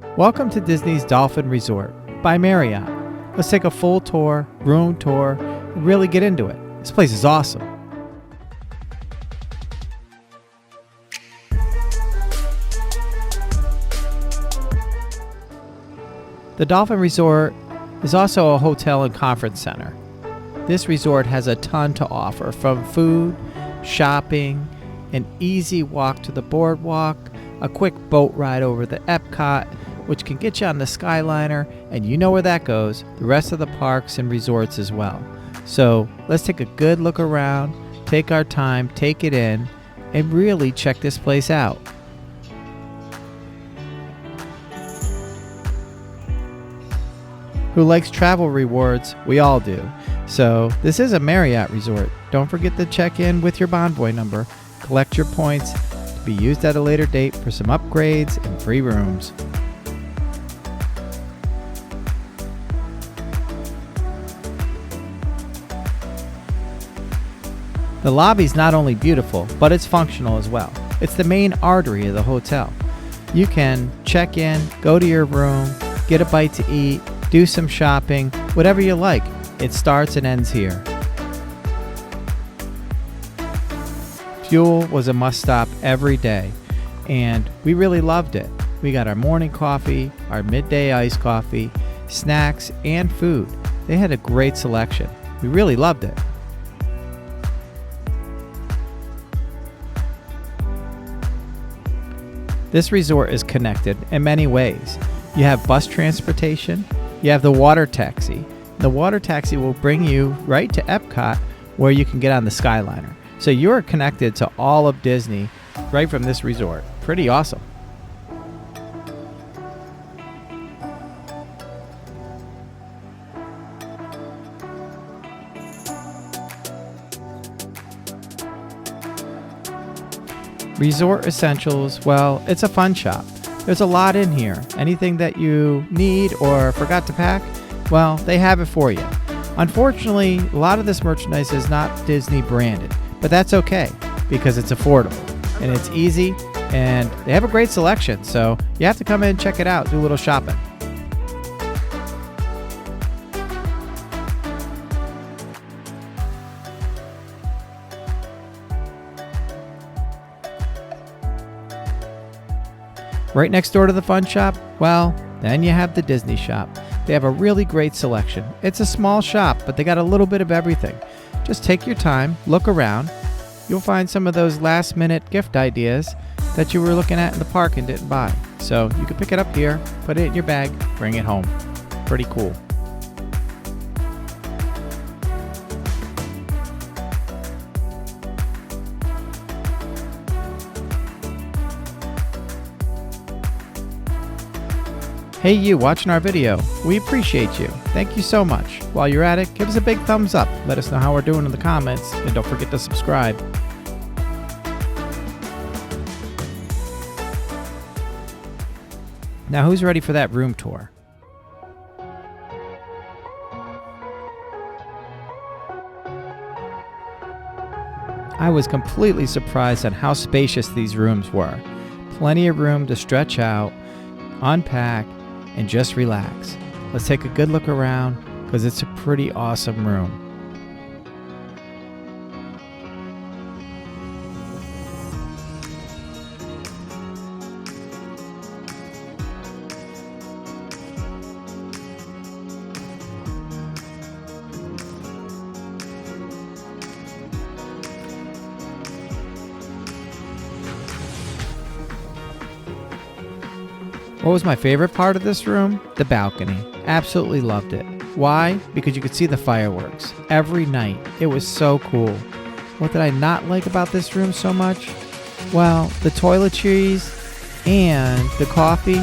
Welcome to Disney's Dolphin Resort by Marriott. Let's take a full tour, room tour, and really get into it. This place is awesome. The Dolphin Resort is also a hotel and conference center. This resort has a ton to offer, from food, shopping, an easy walk to the boardwalk, a quick boat ride over the Epcot, which can get you on the Skyliner, and you know where that goes, the rest of the parks and resorts as well. So let's take a good look around, take our time, take it in, and really check this place out. Who likes travel rewards? We all do. So this is a Marriott resort. Don't forget to check in with your Bonvoy number, collect your points to be used at a later date for some upgrades and free rooms. The lobby's not only beautiful, but it's functional as well. It's the main artery of the hotel. You can check in, go to your room, get a bite to eat, do some shopping, whatever you like. It starts and ends here. Fuel was a must-stop every day, and we really loved it. We got our morning coffee, our midday iced coffee, snacks, and food. They had a great selection. We really loved it. This resort is connected in many ways. You have bus transportation, you have the water taxi. The water taxi will bring you right to Epcot, where you can get on the Skyliner. So you're connected to all of Disney right from this resort. Pretty awesome. Resort Essentials, well, it's a fun shop. There's a lot in here. Anything that you need or forgot to pack, well, they have it for you. Unfortunately, a lot of this merchandise is not Disney branded, but that's okay because it's affordable and it's easy, and they have a great selection, so you have to come in and check it out, do a little shopping. Right next door to the fun shop, well, then you have the Disney shop. They have a really great selection. It's a small shop, but they got a little bit of everything. Just take your time, look around. You'll find some of those last-minute gift ideas that you were looking at in the park and didn't buy. So you can pick it up here, put it in your bag, bring it home. Pretty cool. Hey you watching our video, we appreciate you. Thank you so much. While you're at it, give us a big thumbs up. Let us know how we're doing in the comments, and don't forget to subscribe. Now who's ready for that room tour? I was completely surprised at how spacious these rooms were. Plenty of room to stretch out, unpack, and just relax. Let's take a good look around because it's a pretty awesome room. What was my favorite part of this room? The balcony. Absolutely loved it. Why? Because you could see the fireworks every night. It was so cool. What did I not like about this room so much? Well, the toiletries and the coffee.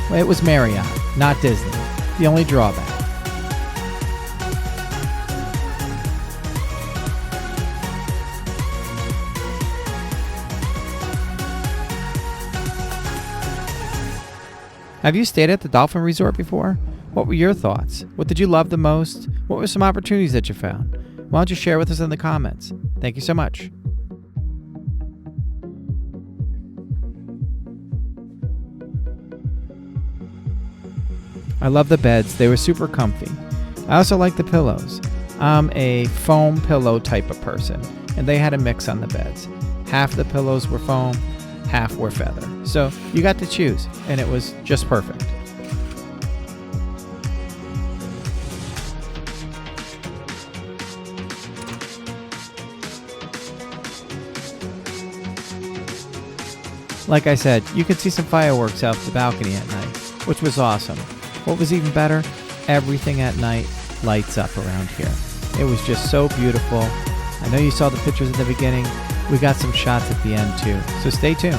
Well, it was Marriott, not Disney. The only drawback. Have you stayed at the Dolphin Resort before? What were your thoughts? What did you love the most? What were some opportunities that you found? Why don't you share with us in the comments? Thank you so much. I love the beds. They were super comfy. I also like the pillows. I'm a foam pillow type of person, and they had a mix on the beds. Half the pillows were foam, half were feather. So you got to choose, and it was just perfect. Like I said, you could see some fireworks out the balcony at night, which was awesome. What was even better, everything at night lights up around here. It was just so beautiful. I know you saw the pictures at the beginning. We got some shots at the end too, so stay tuned.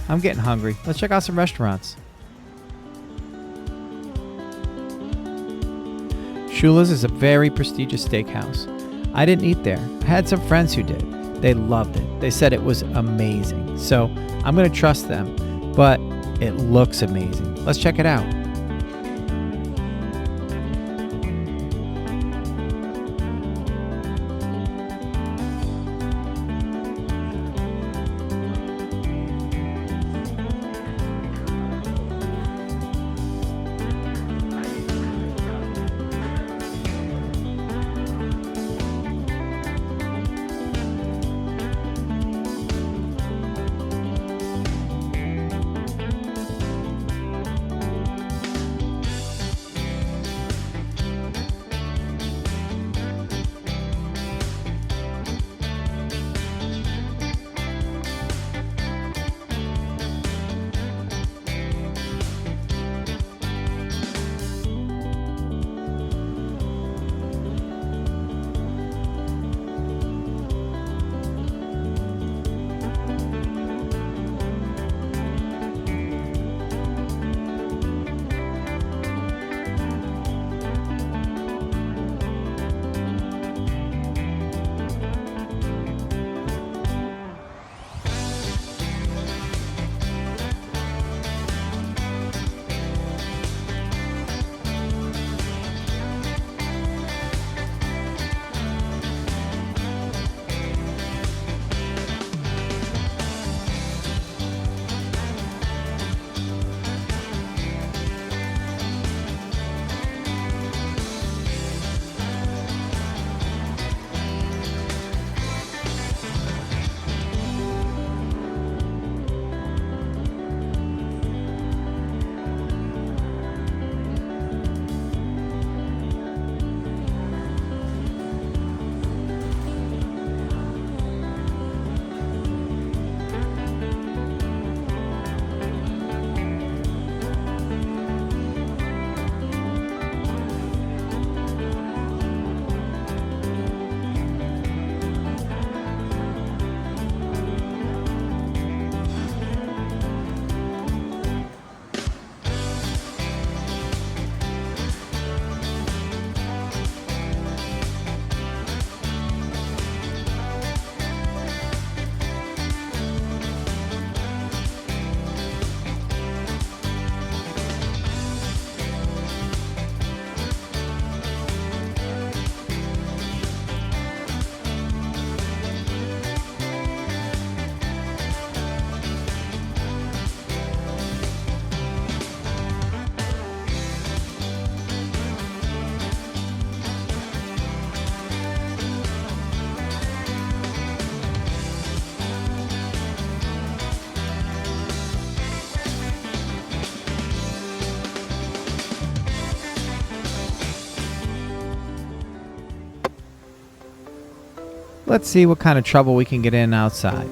I'm getting hungry. Let's check out some restaurants. Shula's is a very prestigious steakhouse. I didn't eat there. I had some friends who did. They loved it. They said it was amazing. So I'm going to trust them, but it looks amazing. Let's check it out. Let's see what kind of trouble we can get in outside.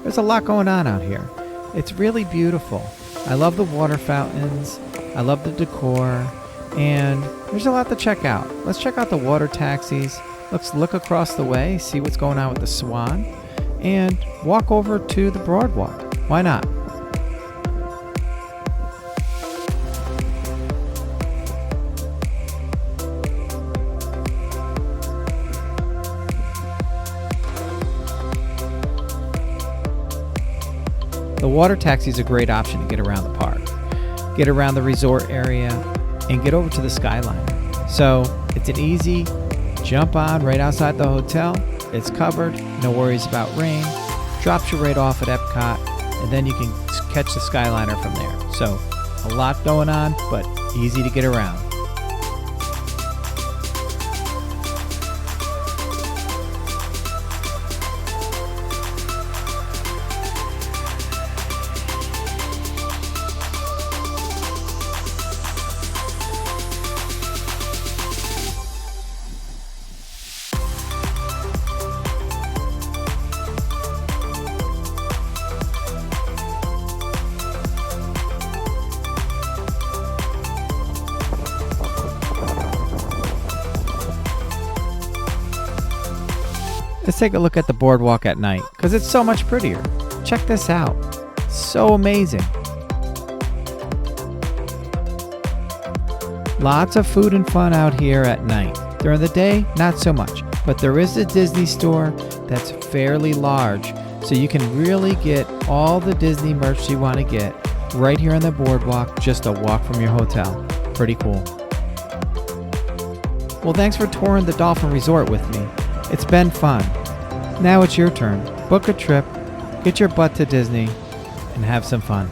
There's a lot going on out here. It's really beautiful. I love the water fountains. I love the decor. And there's a lot to check out. Let's check out the water taxis. Let's look across the way, see what's going on with the Swan, and walk over to the Broadwalk. Why not? The water taxi is a great option to get around the park. get around the resort area, and get over to the skyline. So it's an easy jump on right outside the hotel. It's covered, no worries about rain, drops you right off at Epcot, and then you can catch the Skyliner from there. So a lot going on, but easy to get around. Let's take a look at the boardwalk at night, because it's so much prettier. Check this out. So amazing. Lots of food and fun out here at night. During the day, not so much. But there is a Disney store that's fairly large, so you can really get all the Disney merch you want to get right here on the boardwalk, just a walk from your hotel. Pretty cool. Well, thanks for touring the Dolphin Resort with me. It's been fun. Now it's your turn. Book a trip, get your butt to Disney, and have some fun.